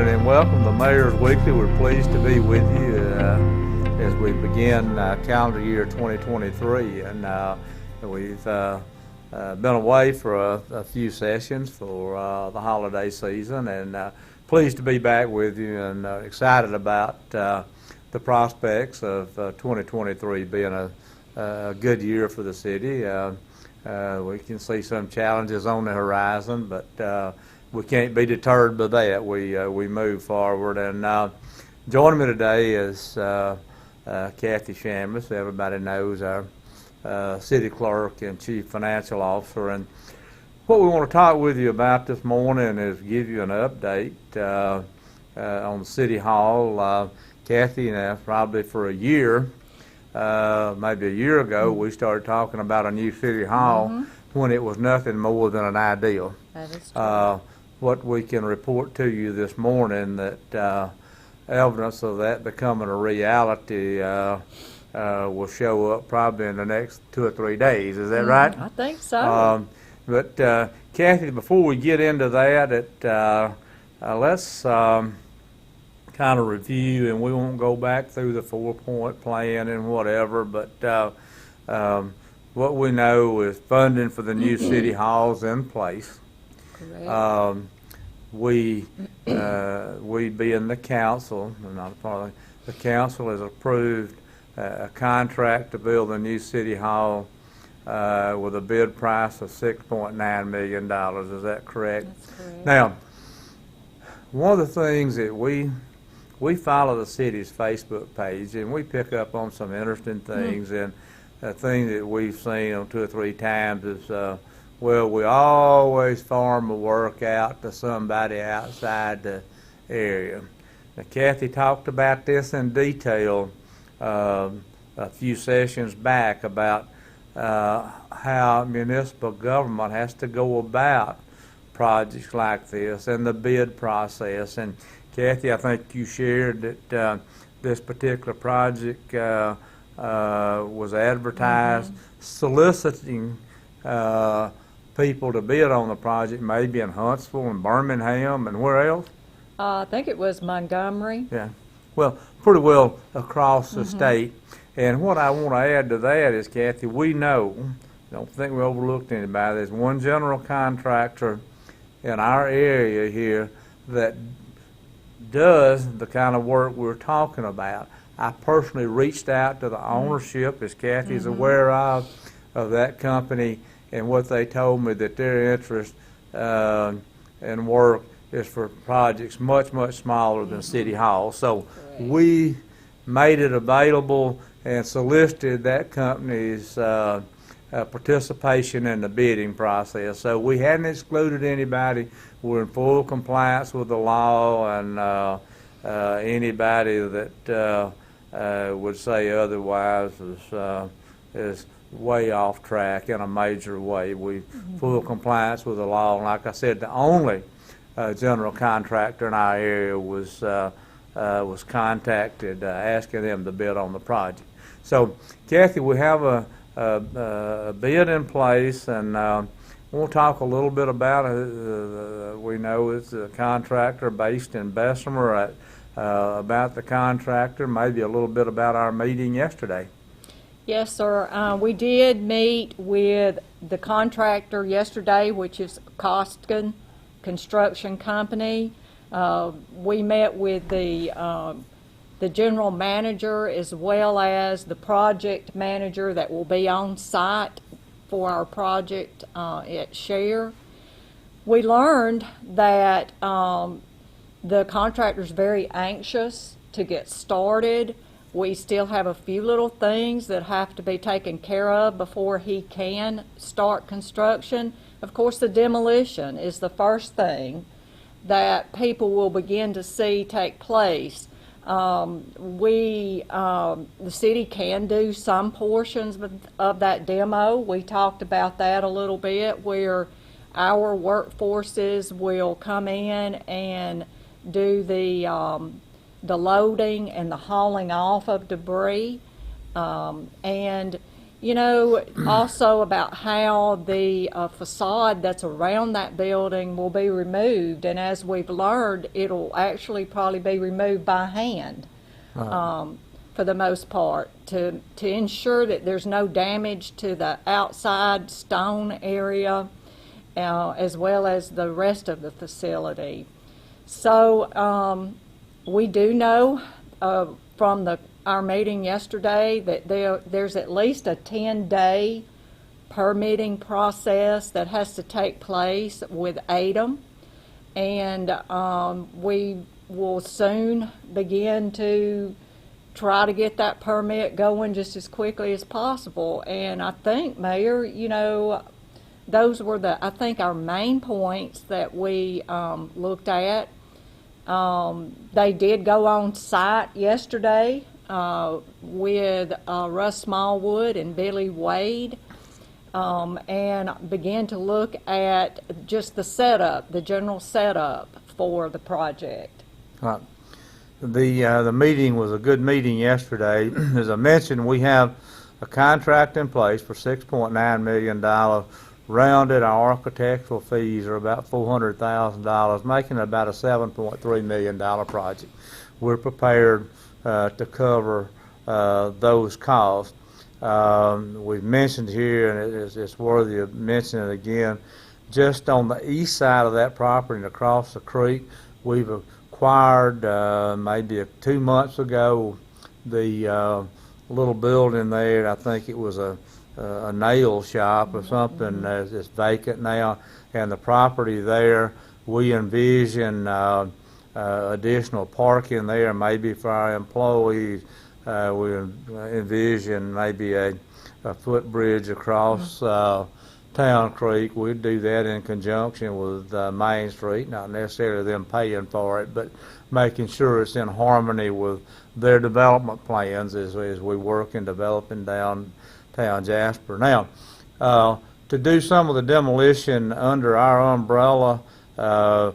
morning and welcome to Mayor's Weekly. We're pleased to be with you as we begin calendar year 2023. And we've been away for a few sessions for the holiday season, and pleased to be back with you and excited about the prospects of 2023 being a good year for the city. We can see some challenges on the horizon, but we can't be deterred by that. We move forward. And joining me today is Kathy Chambliss. Everybody knows our city clerk and chief financial officer. And what we want to talk with you about this morning is give you an update on City Hall. Kathy, probably for a year, maybe a year ago, we started talking about a new City Hall when it was nothing more than an ideal. That is true. What we can report to you this morning that evidence of that becoming a reality will show up probably in the next 2 or 3 days. Is that right? I think so. But Kathy, before we get into that, let's kind of review, and we won't go back through the 4-point plan and whatever, but what we know is funding for the new city hall's in place. Correct. We being the council, not a part of the council, has approved a contract to build a new city hall with a bid price of $6.9 million. Is that correct? That's correct. Now, one of the things that we follow the city's Facebook page, and we pick up on some interesting things, and a thing that we've seen on 2 or 3 times is well, we always farm the work out to somebody outside the area. Now, Kathy talked about this in detail a few sessions back about how municipal government has to go about projects like this and the bid process. And Kathy, I think you shared that this particular project was advertised soliciting people to bid on the project, maybe in Huntsville and Birmingham and where else? I think it was Montgomery. Yeah, well, pretty well across the state. And what I want to add to that is, Kathy, we know, don't think we overlooked anybody, there's one general contractor in our area here that does the kind of work we're talking about. I personally reached out to the ownership, as Kathy's aware of that company, and what they told me that their interest in work is for projects much, much smaller than City Hall. So we made it available and solicited that company's participation in the bidding process. So we hadn't excluded anybody. We're in full compliance with the law, and anybody that would say otherwise is way off track in a major way. We full compliance with the law, and like I said, the only general contractor in our area was contacted asking them to bid on the project. So, Kathy, we have a bid in place, and we'll talk a little bit about it. We know it's a contractor based in Bessemer. About the contractor, maybe a little bit about our meeting yesterday. Yes, sir. We did meet with the contractor yesterday, which is Costin Construction Company. We met with the general manager as well as the project manager that will be on site for our project at Share. We learned that the contractor's very anxious to get started. We still have a few little things that have to be taken care of before he can start construction. Of course, the demolition is the first thing that people will begin to see take place. The city can do some portions of that demo. We talked about that a little bit, where our workforces will come in and do the loading and the hauling off of debris. And Also about how the facade that's around that building will be removed, and as we've learned, it'll actually probably be removed by hand. For the most part, to ensure that there's no damage to the outside stone area, as well as the rest of the facility. So we do know from our meeting yesterday that there's at least a 10-day permitting process that has to take place with ADEM, and we will soon begin to try to get that permit going just as quickly as possible. And I think, Mayor, those were I think our main points that we looked at. They did go on site yesterday with Russ Smallwood and Billy Wade, and began to look at just the general setup for the project. Right. The meeting was a good meeting yesterday. As I mentioned, we have a contract in place for $6.9 million. Rounded, our architectural fees are about $400,000, making it about a $7.3 million project. We're prepared to cover those costs. We've mentioned here, and it's worthy of mentioning again, just on the east side of that property and across the creek, we've acquired maybe 2 months ago the little building there. I think it was a nail shop or something that's vacant now, and the property there, we envision additional parking there, maybe for our employees. We envision maybe a footbridge across Town Creek. We'd do that in conjunction with Main Street, not necessarily them paying for it, but making sure it's in harmony with their development plans as we work in developing downtown Jasper. Now, to do some of the demolition under our umbrella, the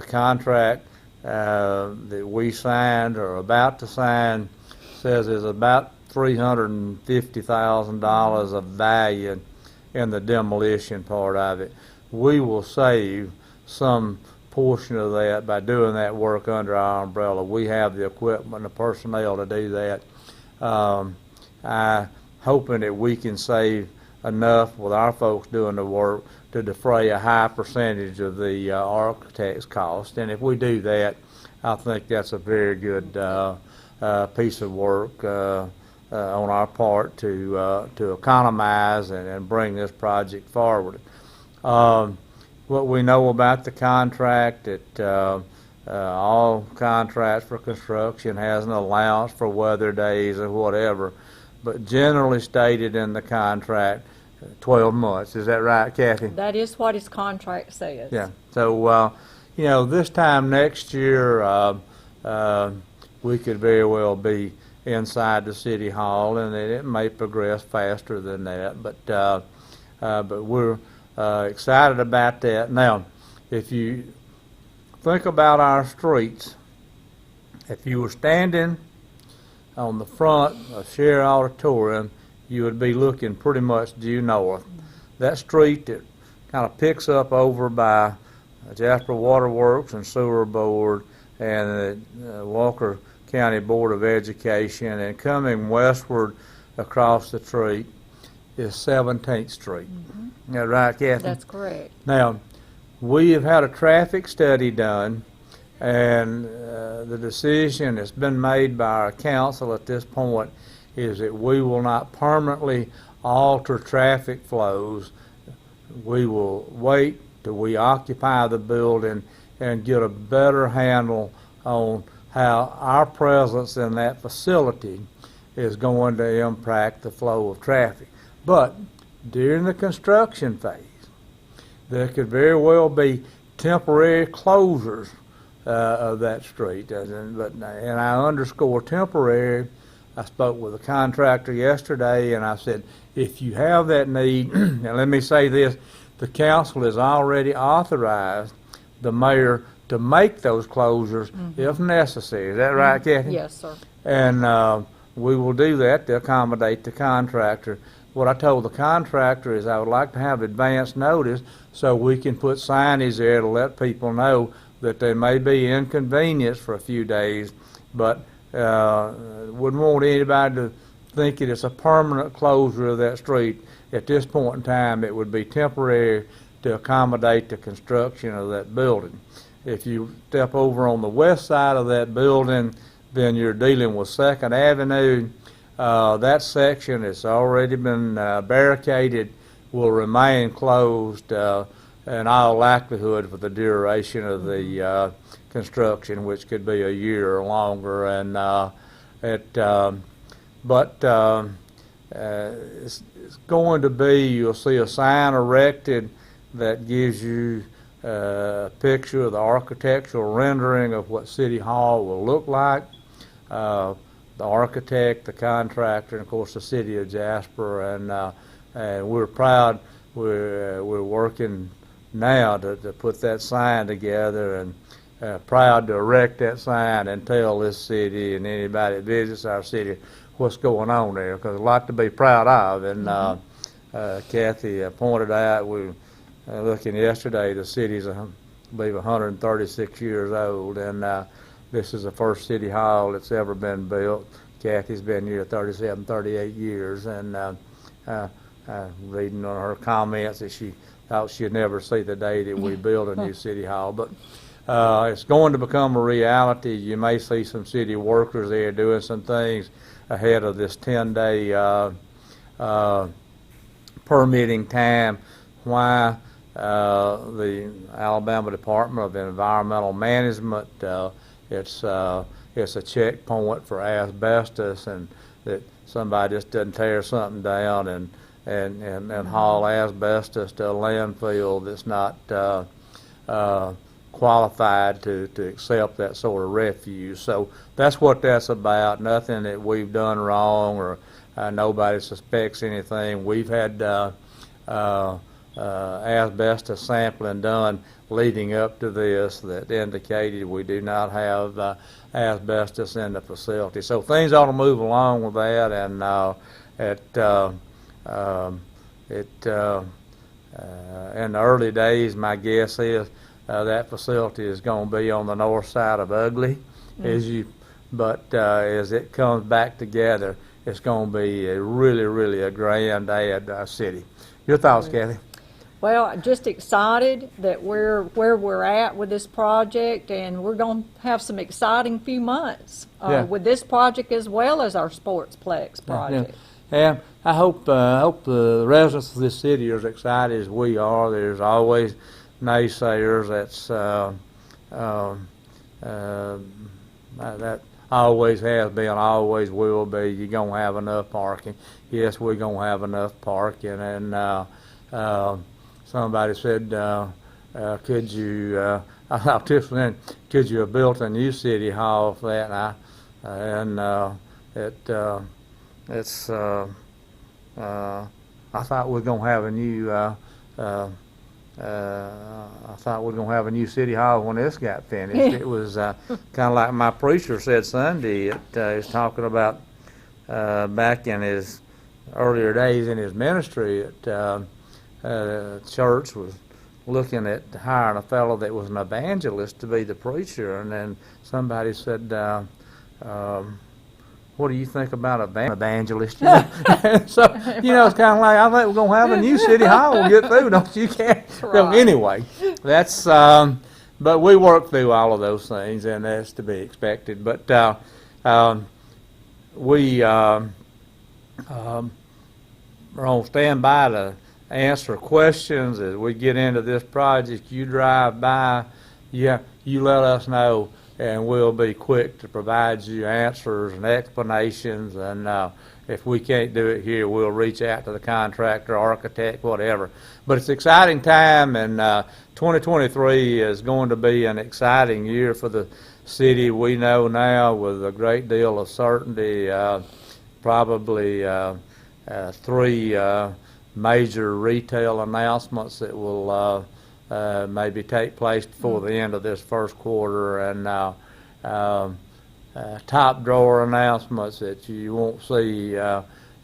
contract that we signed or about to sign says there's about $350,000 of value in the demolition part of it. We will save some portion of that by doing that work under our umbrella. We have the equipment and the personnel to do that. I'm hoping that we can save enough with our folks doing the work to defray a high percentage of the architect's cost. And if we do that, I think that's a very good piece of work on our part to economize and bring this project forward. What we know about the contract, that all contracts for construction has an allowance for weather days or whatever, but generally stated in the contract, 12 months. Is that right, Kathy? That is what his contract says. Yeah. So, this time next year, we could very well be inside the city hall, and it may progress faster than that. But we're excited about that. Now, if you think about our streets, if you were standing on the front of Sherry Auditorium, you would be looking pretty much due north. That street that kind of picks up over by Jasper Water Works and Sewer Board and the Walker County Board of Education, and coming westward across the street is 17th Street. Is that right, Kathy? That's correct. Now, we have had a traffic study done, and the decision that's been made by our council at this point is that we will not permanently alter traffic flows. We will wait till we occupy the building and get a better handle on how our presence in that facility is going to impact the flow of traffic. But during the construction phase, there could very well be temporary closures of that street. And I underscore temporary. I spoke with a contractor yesterday, and I said, if you have that need, now let me say this, the council has already authorized the mayor to make those closures if necessary. Is that right, Kathy? Yes, sir. And we will do that to accommodate the contractor. what I told the contractor is I would like to have advance notice so we can put signage there to let people know that there may be inconvenience for a few days, but wouldn't want anybody to think it is a permanent closure of that street. At this point in time, it would be temporary to accommodate the construction of that building. If you step over on the west side of that building, then you're dealing with 2nd Avenue. That section has already been barricaded, will remain closed in all likelihood for the duration of the construction, which could be a year or longer. And it's going to be, you'll see a sign erected that gives you a picture of the architectural rendering of what City Hall will look like. The architect, the contractor, and of course the city of Jasper, and we're proud. We're working now to put that sign together, and proud to erect that sign and tell this city and anybody that visits our city what's going on there, because a lot to be proud of. And Kathy pointed out, we were looking yesterday, the city's, I believe, 136 years old, and this is the first city hall that's ever been built. Kathy's been here 37, 38 years, and reading on her comments that she thought she'd never see the day that we build a new city hall. But it's going to become a reality. You may see some city workers there doing some things ahead of this 10-day permitting time. Why? The Alabama Department of Environmental Management, it's a checkpoint for asbestos, and that somebody just doesn't tear something down and haul asbestos to a landfill that's not qualified to accept that sort of refuse. So that's what that's about. Nothing that we've done wrong, or nobody suspects anything. We've had asbestos sampling done leading up to this that indicated we do not have asbestos in the facility. So things ought to move along with that, and in the early days, my guess is that facility is going to be on the north side of Ugly, but as it comes back together, it's going to be really a granddad city. Your thoughts, Kathy? Well, I'm just excited that we're where we're at with this project, and we're going to have some exciting few months with this project as well as our Sportsplex project. And I hope the residents of this city are as excited as we are. There's always naysayers. That always has been, always will be. You're going to have enough parking. Yes, we're going to have enough parking. And somebody said, could you, could you have built a new city hall for that? I thought we were going to have a new, I thought we were going to have a new city hall when this got finished. It was kind of like my preacher said Sunday. He was talking about back in his earlier days in his ministry at church was looking at hiring a fellow that was an evangelist to be the preacher, and then somebody said, what do you think about evangelist? So, it's kind of like, I think we're going to have a new city hall. We'll get through, don't you? Right. So anyway, that's, but we work through all of those things, and that's to be expected. But we are on standby to answer questions as we get into this project. You drive by, you let us know, and we'll be quick to provide you answers and explanations. And if we can't do it here, we'll reach out to the contractor, architect, whatever. But it's an exciting time, and 2023 is going to be an exciting year for the city. We know now with a great deal of certainty, probably 3 major retail announcements that will maybe take place before the end of this first quarter, and top drawer announcements that you won't see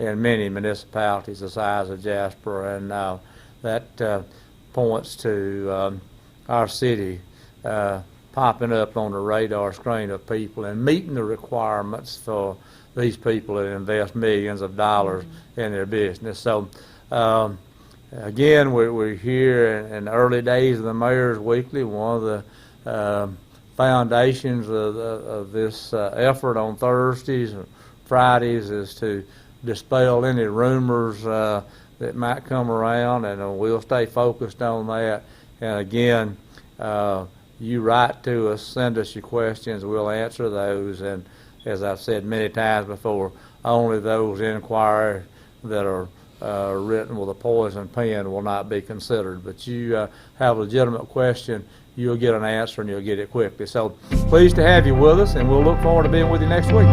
in many municipalities the size of Jasper, and that points to our city popping up on the radar screen of people and meeting the requirements for these people that invest millions of dollars in their business. So again, we're here in the early days of the Mayor's Weekly. One of the foundations of this effort on Thursdays and Fridays is to dispel any rumors that might come around, and we'll stay focused on that. And again, you write to us, send us your questions, we'll answer those. And as I've said many times before, only those inquiries that are written with a poison pen will not be considered. But you have a legitimate question, you'll get an answer, and you'll get it quickly. So pleased to have you with us, and we'll look forward to being with you next week.